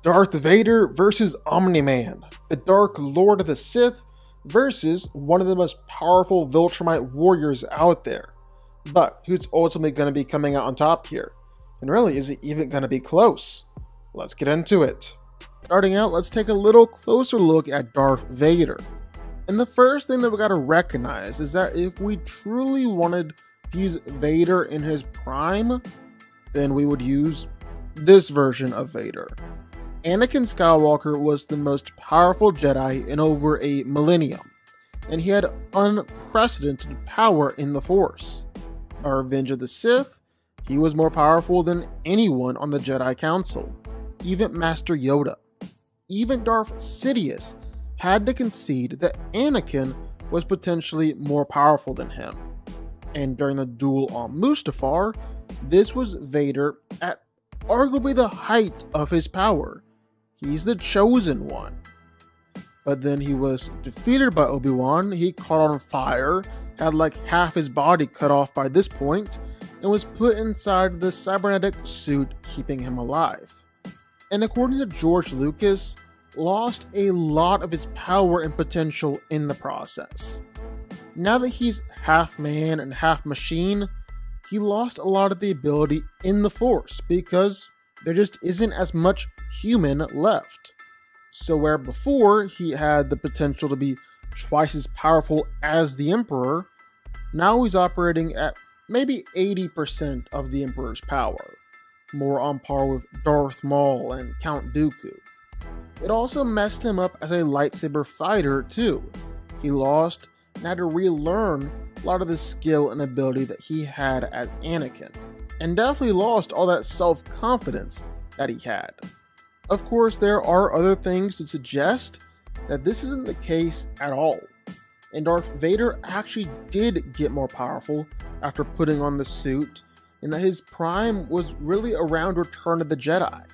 Darth Vader versus Omni-Man, the Dark Lord of the Sith versus one of the most powerful Viltrumite warriors out there. But who's ultimately going to be coming out on top here? And really, is it even going to be close? Let's get into it. Starting out, let's take a little closer look at Darth Vader. And the first thing that we got to recognize is that if we truly wanted to use Vader in his prime, then we would use this version of Vader. Anakin Skywalker was the most powerful Jedi in over a millennium, and he had unprecedented power in the Force. By Revenge of the Sith, he was more powerful than anyone on the Jedi Council, even Master Yoda. Even Darth Sidious had to concede that Anakin was potentially more powerful than him. And during the duel on Mustafar, this was Vader at arguably the height of his power. He's the chosen one. But then he was defeated by Obi-Wan, he caught on fire, had like half his body cut off by this point, and was put inside the cybernetic suit keeping him alive. And according to George Lucas, lost a lot of his power and potential in the process. Now that he's half man and half machine, he lost a lot of the ability in the Force because there just isn't as much human left. So where before he had the potential to be twice as powerful as the Emperor, now he's operating at maybe 80% of the Emperor's power, more on par with Darth Maul and Count Dooku. It also messed him up as a lightsaber fighter too. He lost and had to relearn a lot of the skill and ability that he had as Anakin, and definitely lost all that self-confidence that he had. Of course, there are other things to suggest that this isn't the case at all, and Darth Vader actually did get more powerful after putting on the suit, and that his prime was really around Return of the Jedi.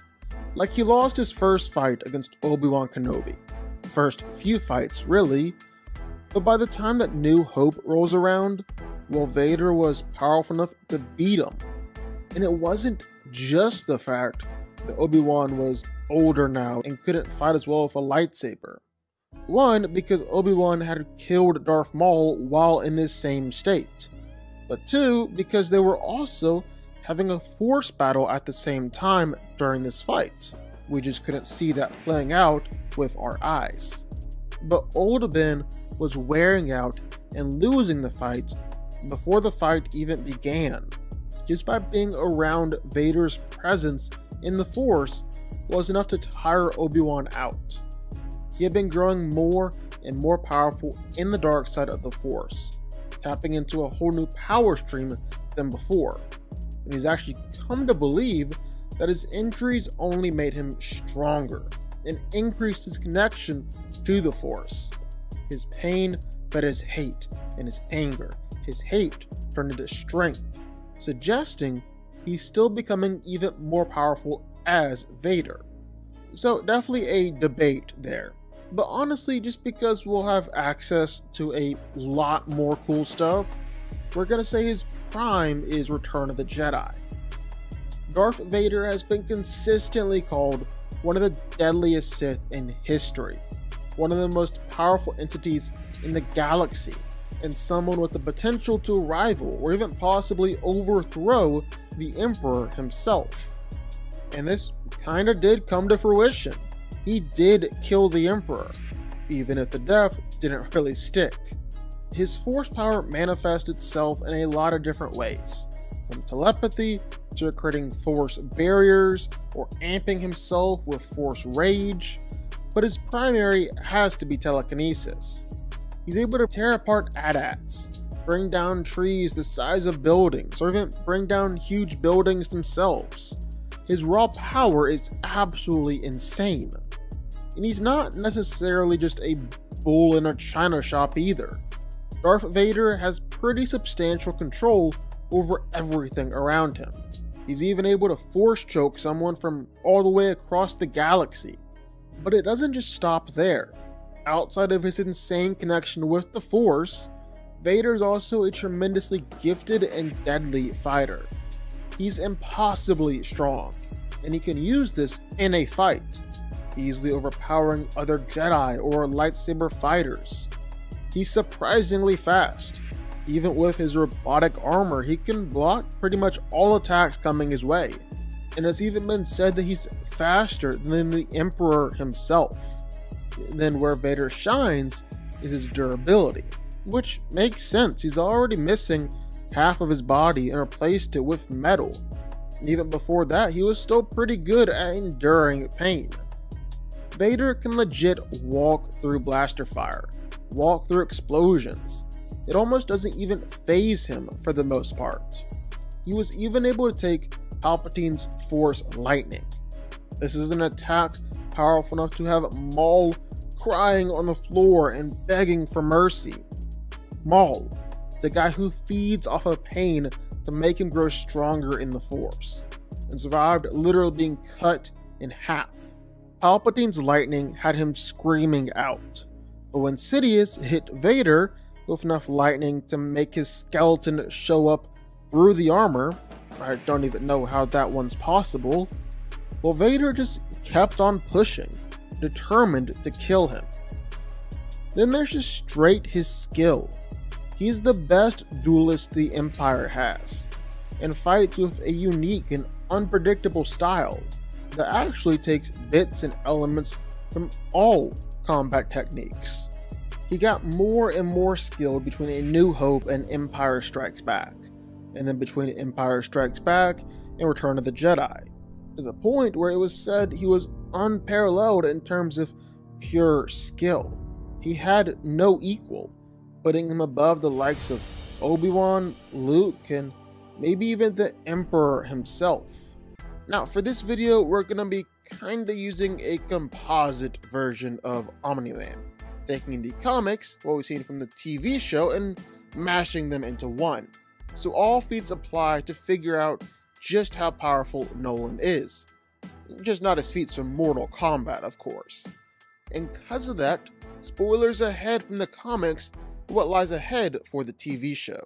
Like, he lost his first fight against Obi-Wan Kenobi, first few fights really, but by the time that New Hope rolls around, well, Vader was powerful enough to beat him. And it wasn't just the fact that Obi-Wan was older now and couldn't fight as well with a lightsaber. One, because Obi-Wan had killed Darth Maul while in this same state. But two, because they were also having a Force battle at the same time during this fight. We just couldn't see that playing out with our eyes. But Old Ben was wearing out and losing the fight before the fight even began. Just by being around Vader's presence in the Force was enough to tire Obi-Wan out. He had been growing more and more powerful in the dark side of the Force, tapping into a whole new power stream than before. And he's actually come to believe that his injuries only made him stronger and increased his connection to the Force. His pain fed his hate, and his anger, his hate turned into strength, suggesting he's still becoming even more powerful as Vader. So definitely a debate there. But honestly, just because we'll have access to a lot more cool stuff, we're gonna say his prime is Return of the Jedi. Darth Vader has been consistently called one of the deadliest Sith in history, one of the most powerful entities in the galaxy, and someone with the potential to rival or even possibly overthrow the Emperor himself. And this kinda did come to fruition. He did kill the Emperor, even if the death didn't really stick. His Force power manifests itself in a lot of different ways, from telepathy to creating Force barriers or amping himself with Force rage, but his primary has to be telekinesis. He's able to tear apart AT-ATs, bring down trees the size of buildings, or even bring down huge buildings themselves. His raw power is absolutely insane. And he's not necessarily just a bull in a china shop either. Darth Vader has pretty substantial control over everything around him. He's even able to force choke someone from all the way across the galaxy. But it doesn't just stop there. Outside of his insane connection with the Force, Vader is also a tremendously gifted and deadly fighter. He's impossibly strong, and he can use this in a fight. easily overpowering other Jedi or lightsaber fighters. He's surprisingly fast. Even with his robotic armor, he can block pretty much all attacks coming his way. And it's even been said that he's faster than the Emperor himself. Then where Vader shines is his durability, which makes sense. He's already missing half of his body and replaced it with metal. And even before that, he was still pretty good at enduring pain. Vader can legit walk through blaster fire, walk through explosions. It almost doesn't even faze him for the most part. He was even able to take Palpatine's Force Lightning. This is an attack powerful enough to have Maul crying on the floor and begging for mercy. Maul, the guy who feeds off of pain to make him grow stronger in the Force, and survived literally being cut in half. Palpatine's lightning had him screaming out, but when Sidious hit Vader with enough lightning to make his skeleton show up through the armor, I don't even know how that one's possible, well, Vader just kept on pushing, determined to kill him. Then there's just straight his skill. He's the best duelist the Empire has, and fights with a unique and unpredictable style that actually takes bits and elements from all combat techniques. He got more and more skilled between A New Hope and Empire Strikes Back, and then between Empire Strikes Back and Return of the Jedi, to the point where it was said he was unparalleled in terms of pure skill. He had no equal, putting him above the likes of Obi-Wan, Luke, and maybe even the Emperor himself. Now, for this video, we're going to be kinda using a composite version of Omni-Man, taking the comics, what we've seen from the TV show, and mashing them into one. So all feats apply to figure out just how powerful Nolan is. Just not his feats from Mortal Kombat, of course. And because of that, spoilers ahead from the comics for what lies ahead for the TV show.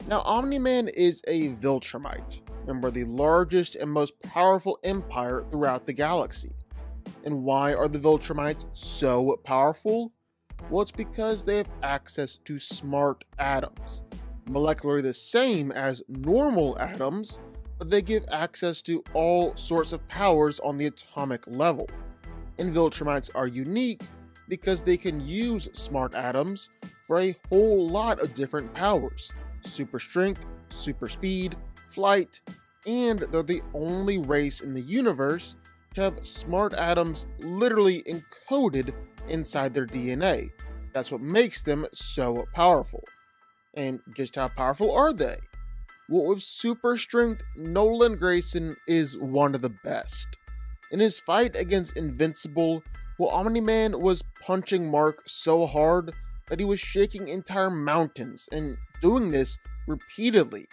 Now, Omni-Man is a Viltrumite, and we're the largest and most powerful empire throughout the galaxy. And why are the Viltrumites so powerful? Well, it's because they have access to smart atoms, molecularly the same as normal atoms, but they give access to all sorts of powers on the atomic level. And Viltrumites are unique because they can use smart atoms for a whole lot of different powers: super strength, super speed, flight, and they're the only race in the universe to have smart atoms literally encoded inside their DNA. That's what makes them so powerful. And just how powerful are they? Well, with super strength, Nolan Grayson is one of the best. In his fight against Invincible, well, Omni-Man was punching Mark so hard that he was shaking entire mountains, and doing this repeatedly.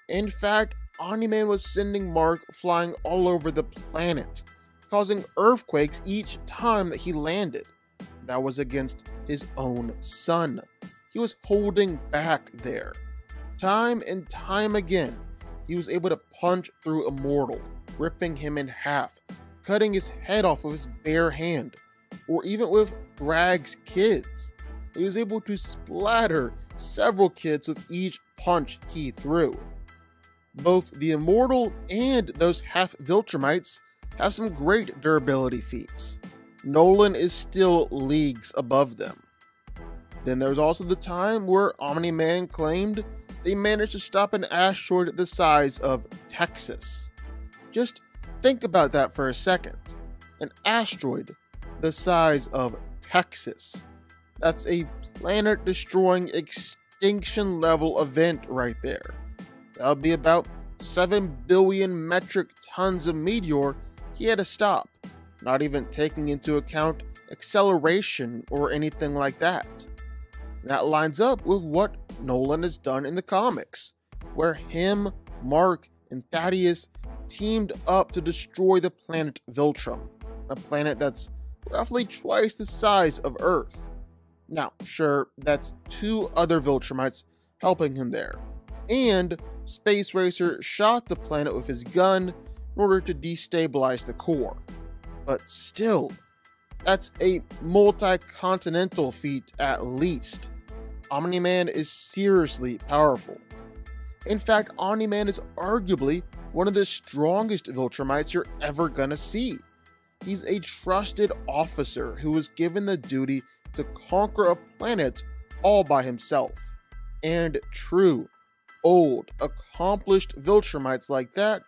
In fact, Omni-Man was sending Mark flying all over the planet, causing earthquakes each time that he landed. That was against his own son. He was holding back there. Time and time again, he was able to punch through Immortal, ripping him in half, cutting his head off with his bare hand, or even with Thrag's kids. He was able to splatter several kids with each punch he threw. Both the Immortal and those half Viltrumites have some great durability feats. Nolan is still leagues above them. Then there's also the time where Omni-Man claimed they managed to stop an asteroid the size of Texas. Just think about that for a second. An asteroid the size of Texas. That's a planet-destroying extinction level event right there. That would be about 7 billion metric tons of meteor he had to stop, not even taking into account acceleration or anything like that. That lines up with what Nolan has done in the comics, where him, Mark, and Thaddeus teamed up to destroy the planet Viltrum, a planet that's roughly twice the size of Earth. Now, sure, that's 2 other Viltrumites helping him there, and Space Racer shot the planet with his gun in order to destabilize the core. but still, that's a multi-continental feat at least. Omni-Man is seriously powerful. In fact, Omni-Man is arguably one of the strongest Viltrumites you're ever gonna see. He's a trusted officer who was given the duty to conquer a planet all by himself. And true, old, accomplished Viltrumites like that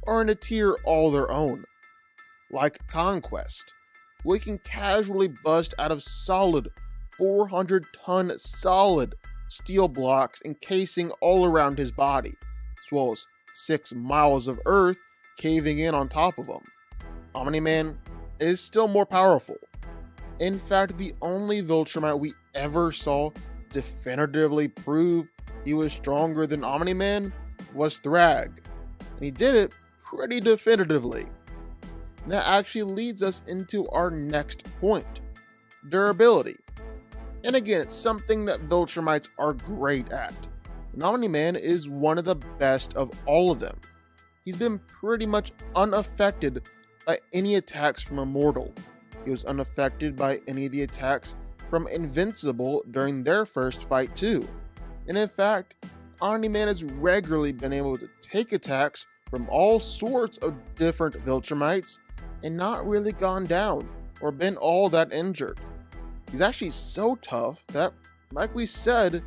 are in a tier all their own. Like Conquest, we can casually bust out of solid 400-ton solid steel blocks encasing all around his body, as well as 6 miles of earth caving in on top of him. Omni-Man is still more powerful. In fact, the only Viltrumite we ever saw definitively prove he was stronger than Omni-Man was Thrag, and he did it pretty definitively. And that actually leads us into our next point, durability. And again, it's something that Viltrumites are great at. And Omni-Man is one of the best of all of them. He's been pretty much unaffected by any attacks from a mortal. He was unaffected by any of the attacks from Invincible during their first fight too. And in fact, Omni-Man has regularly been able to take attacks from all sorts of different Viltrumites and not really gone down or been all that injured. He's actually so tough that, like we said,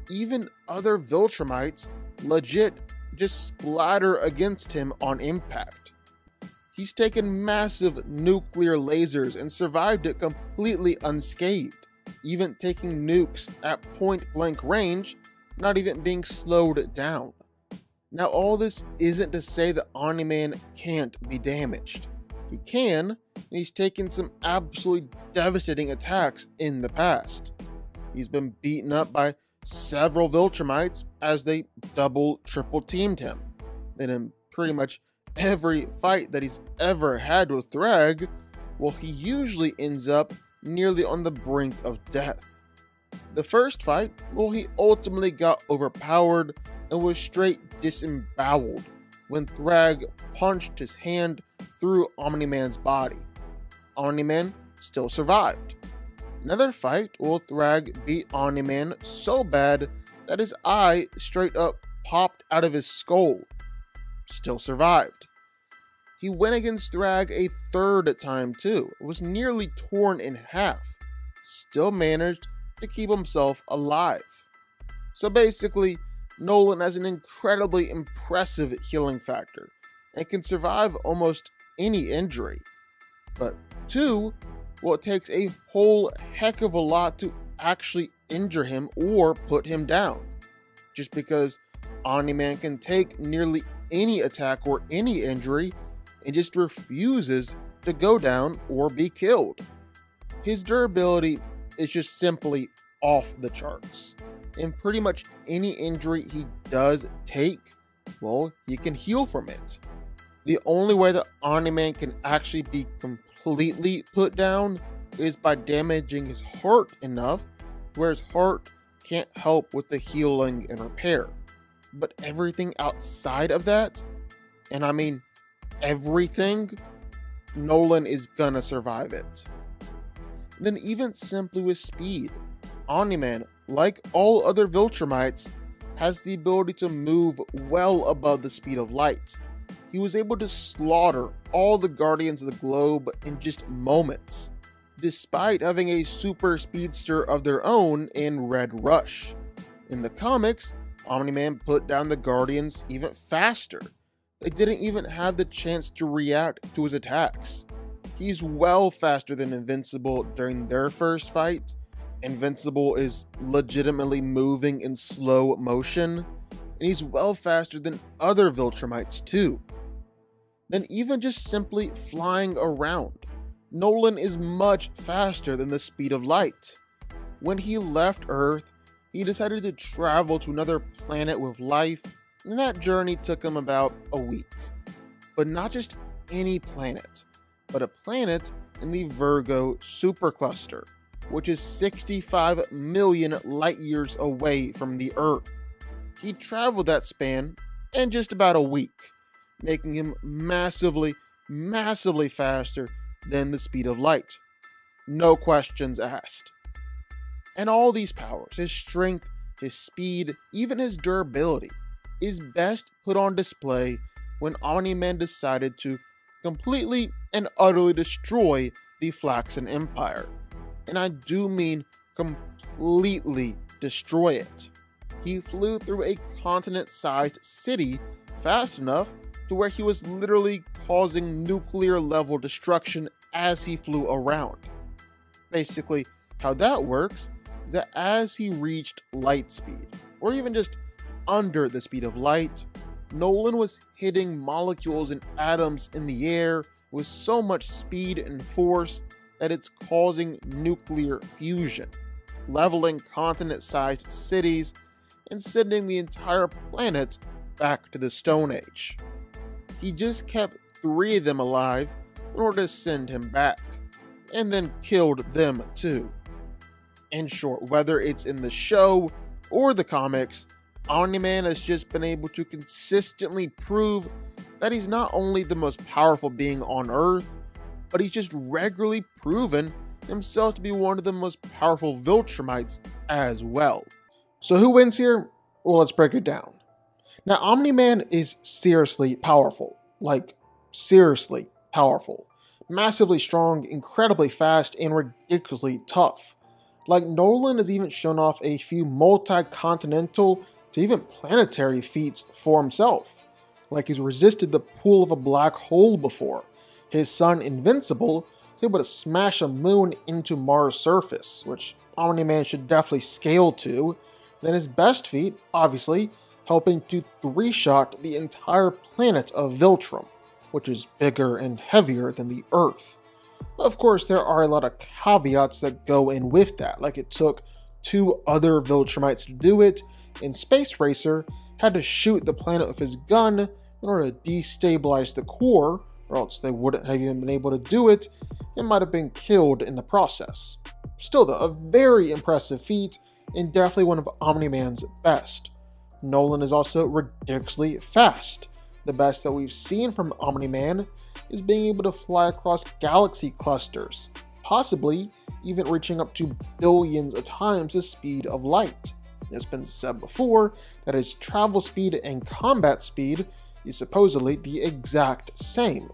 even other Viltrumites legit just splatter against him on impact. He's taken massive nuclear lasers and survived it completely unscathed, even taking nukes at point-blank range, not even being slowed down. Now, all this isn't to say that Omni-Man can't be damaged. He can, and he's taken some absolutely devastating attacks in the past. He's been beaten up by several Viltrumites as they double, triple teamed him. And in pretty much every fight that he's ever had with Thrag, well, he usually ends up nearly on the brink of death. The first fight, well, he ultimately got overpowered and was straight disemboweled when Thrag punched his hand through Omni-Man's body. Omni-Man still survived. Another fight, well, Thrag beat Omni-Man so bad that his eye straight up popped out of his skull. Still survived. He went against Thrag a third time too. It was nearly torn in half. Still managed to keep himself alive. So basically, Nolan has an incredibly impressive healing factor and can survive almost any injury. But 2, well, it takes a whole heck of a lot to actually injure him or put him down. Just because Omni-Man can take nearly any attack or any injury and just refuses to go down or be killed. His durability is just simply off the charts. And pretty much any injury he does take, well, he can heal from it. The only way that Omni-Man can actually be completely put down is by damaging his heart enough where his heart can't help with the healing and repair. But everything outside of that, and I mean everything, Nolan is gonna survive it. And then even simply with speed, Omni-Man, like all other Viltrumites, has the ability to move well above the speed of light. He was able to slaughter all the Guardians of the Globe in just moments, despite having a super speedster of their own in Red Rush. In the comics, Omni-Man put down the Guardians even faster. They didn't even have the chance to react to his attacks. He's well faster than Invincible during their first fight. Invincible is legitimately moving in slow motion, and he's well faster than other Viltrumites too. Then even just simply flying around, Nolan is much faster than the speed of light. When he left Earth, he decided to travel to another planet with life, and that journey took him about a week. But not just any planet, but a planet in the Virgo supercluster, which is 65 million light years away from the Earth. He traveled that span in just about a week, making him massively faster than the speed of light. No questions asked. And all these powers, his strength, his speed, even his durability, is best put on display when Omni-Man decided to completely and utterly destroy the Flaxen Empire. And I do mean completely destroy it. He flew through a continent-sized city fast enough to where he was literally causing nuclear-level destruction as he flew around. Basically, how that works is that as he reached light speed, or even just under the speed of light, Nolan was hitting molecules and atoms in the air with so much speed and force that it's causing nuclear fusion, leveling continent-sized cities and sending the entire planet back to the Stone Age. He just kept 3 of them alive in order to send him back, and then killed them too. In short, whether it's in the show or the comics, Omni-Man has just been able to consistently prove that he's not only the most powerful being on Earth, but he's just regularly proven himself to be one of the most powerful Viltrumites as well. So who wins here? Well, let's break it down. Now, Omni-Man is seriously powerful. Like, seriously powerful. Massively strong, incredibly fast, and ridiculously tough. Like, Nolan has even shown off a few multi-continental to even planetary feats for himself. Like, he's resisted the pull of a black hole before. His son, Invincible, is able to smash a moon into Mars' surface, which Omni-Man should definitely scale to. Then his best feat, obviously, helping to 3-shot the entire planet of Viltrum, which is bigger and heavier than the Earth. Of course, there are a lot of caveats that go in with that, like it took 2 other Viltrumites to do it, and Space Racer had to shoot the planet with his gun in order to destabilize the core, or else they wouldn't have even been able to do it, and might have been killed in the process. Still though, a very impressive feat, and definitely one of Omni-Man's best. Nolan is also ridiculously fast. The best that we've seen from Omni-Man is being able to fly across galaxy clusters, possibly even reaching up to billions of times the speed of light. It's been said before that his travel speed and combat speed is supposedly the exact same.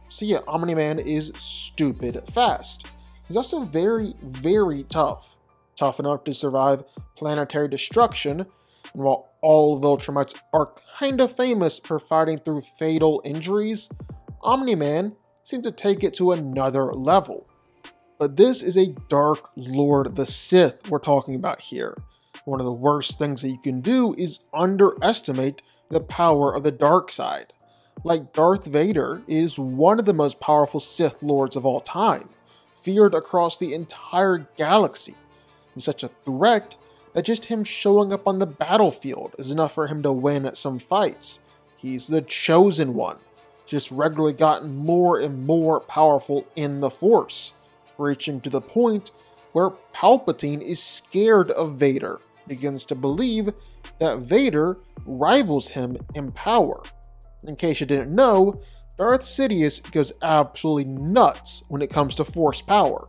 So yeah, Omni-Man is stupid fast. He's also very, very tough. Tough enough to survive planetary destruction, and while all Viltrumites are kinda famous for fighting through fatal injuries, Omni-Man seems to take it to another level. But this is a Dark Lord the Sith we're talking about here. One of the worst things that you can do is underestimate the power of the dark side. Like, Darth Vader is one of the most powerful Sith Lords of all time, feared across the entire galaxy. He's such a threat that just him showing up on the battlefield is enough for him to win some fights. He's the chosen one, just regularly gotten more and more powerful in the Force, reaching to the point where Palpatine is scared of Vader, begins to believe that Vader rivals him in power. In case you didn't know, Darth Sidious goes absolutely nuts when it comes to Force power,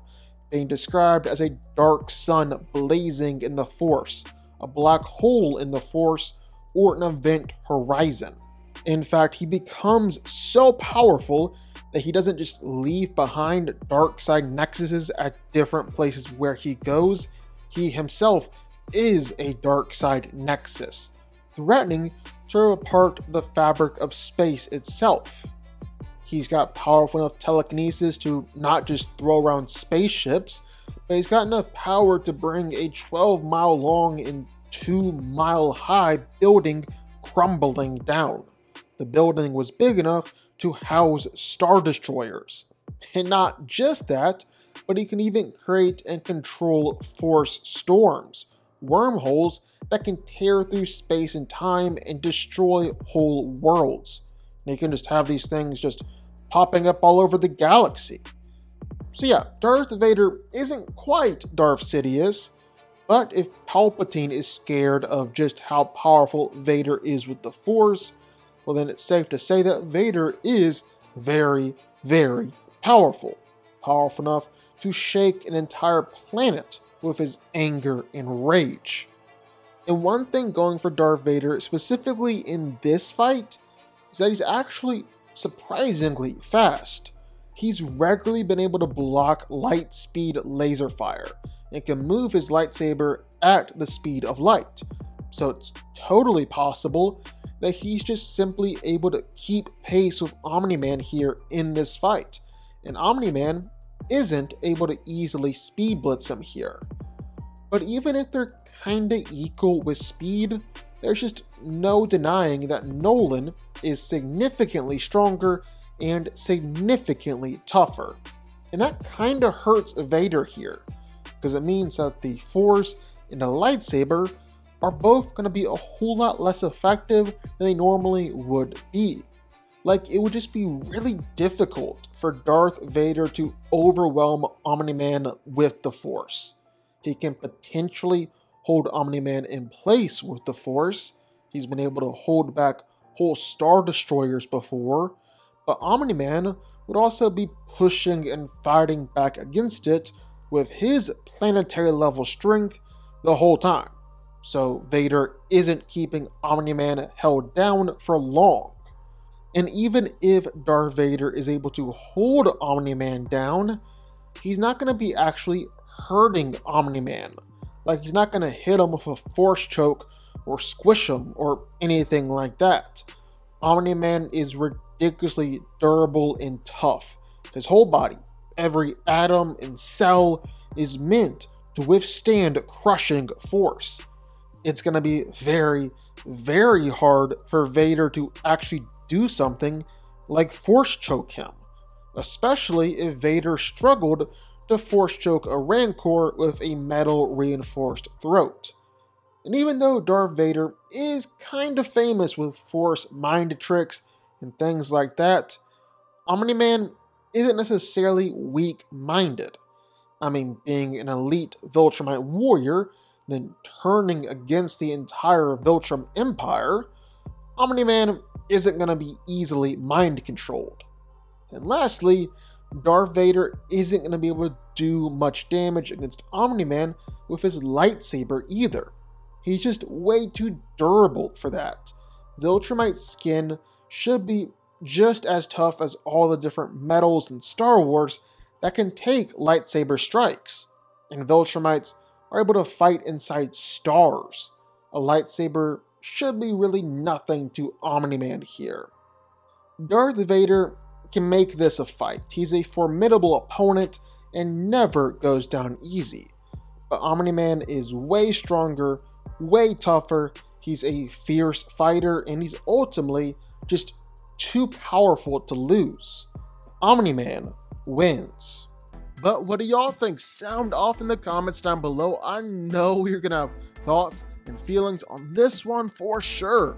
being described as a dark sun blazing in the Force, a black hole in the Force, or an event horizon. In fact, he becomes so powerful that he doesn't just leave behind dark side nexuses at different places where he goes. He himself is a dark side nexus, threatening to rip apart the fabric of space itself. He's got powerful enough telekinesis to not just throw around spaceships, but he's got enough power to bring a 12-mile long and 2-mile high building crumbling down. The building was big enough to house Star Destroyers. And not just that, but he can even create and control Force storms, wormholes that can tear through space and time and destroy whole worlds. And you can just have these things just popping up all over the galaxy. So yeah, Darth Vader isn't quite Darth Sidious, but if Palpatine is scared of just how powerful Vader is with the Force, well then it's safe to say that Vader is very, very powerful. powerful enough to shake an entire planet with his anger and rage. And one thing going for Darth Vader, specifically in this fight, is that he's actually surprisingly fast. He's regularly been able to block light speed laser fire and can move his lightsaber at the speed of light. So it's totally possible that he's just simply able to keep pace with Omni-Man here in this fight. And Omni-Man isn't able to easily speed blitz him here. But even if they're kinda equal with speed, there's just no denying that Nolan is significantly stronger and significantly tougher. And that kinda hurts Vader here, because it means that the Force and the lightsaber are both going to be a whole lot less effective than they normally would be. Like, it would just be really difficult for Darth Vader to overwhelm Omni-Man with the Force. He can potentially hold Omni-Man in place with the Force. He's been able to hold back whole Star Destroyers before, but Omni-Man would also be pushing and fighting back against it with his planetary level strength the whole time. So Vader isn't keeping Omni-Man held down for long. And even if Darth Vader is able to hold Omni-Man down, he's not going to be actually hurting Omni-Man. Like, he's not going to hit him with a force choke or squish him or anything like that. Omni-Man is ridiculously durable and tough. His whole body, every atom and cell, is meant to withstand crushing force. It's going to be very, very hard for Vader to actually do something like force choke him, especially if Vader struggled to force choke a Rancor with a metal reinforced throat. And even though Darth Vader is kind of famous with force mind tricks and things like that, Omni-Man isn't necessarily weak-minded. I mean, being an elite Viltrumite warrior, then turning against the entire Viltrum Empire, Omni-Man isn't going to be easily mind-controlled. And lastly, Darth Vader isn't going to be able to do much damage against Omni-Man with his lightsaber either. He's just way too durable for that. Viltrumite skin should be just as tough as all the different metals in Star Wars that can take lightsaber strikes. And Viltrumites are able to fight inside stars. A lightsaber should be really nothing to Omni-Man here. Darth Vader can make this a fight. He's a formidable opponent and never goes down easy. But Omni-Man is way stronger, way tougher, he's a fierce fighter, and he's ultimately just too powerful to lose. Omni-Man wins. But what do y'all think? Sound off in the comments down below. I know you're gonna have thoughts and feelings on this one for sure.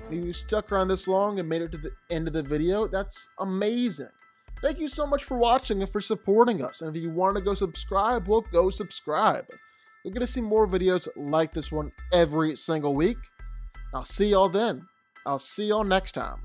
If you stuck around this long and made it to the end of the video, that's amazing. Thank you so much for watching and for supporting us. And if you want to go subscribe, well, go subscribe. You're going to see more videos like this one every single week. I'll see y'all then. I'll see y'all next time.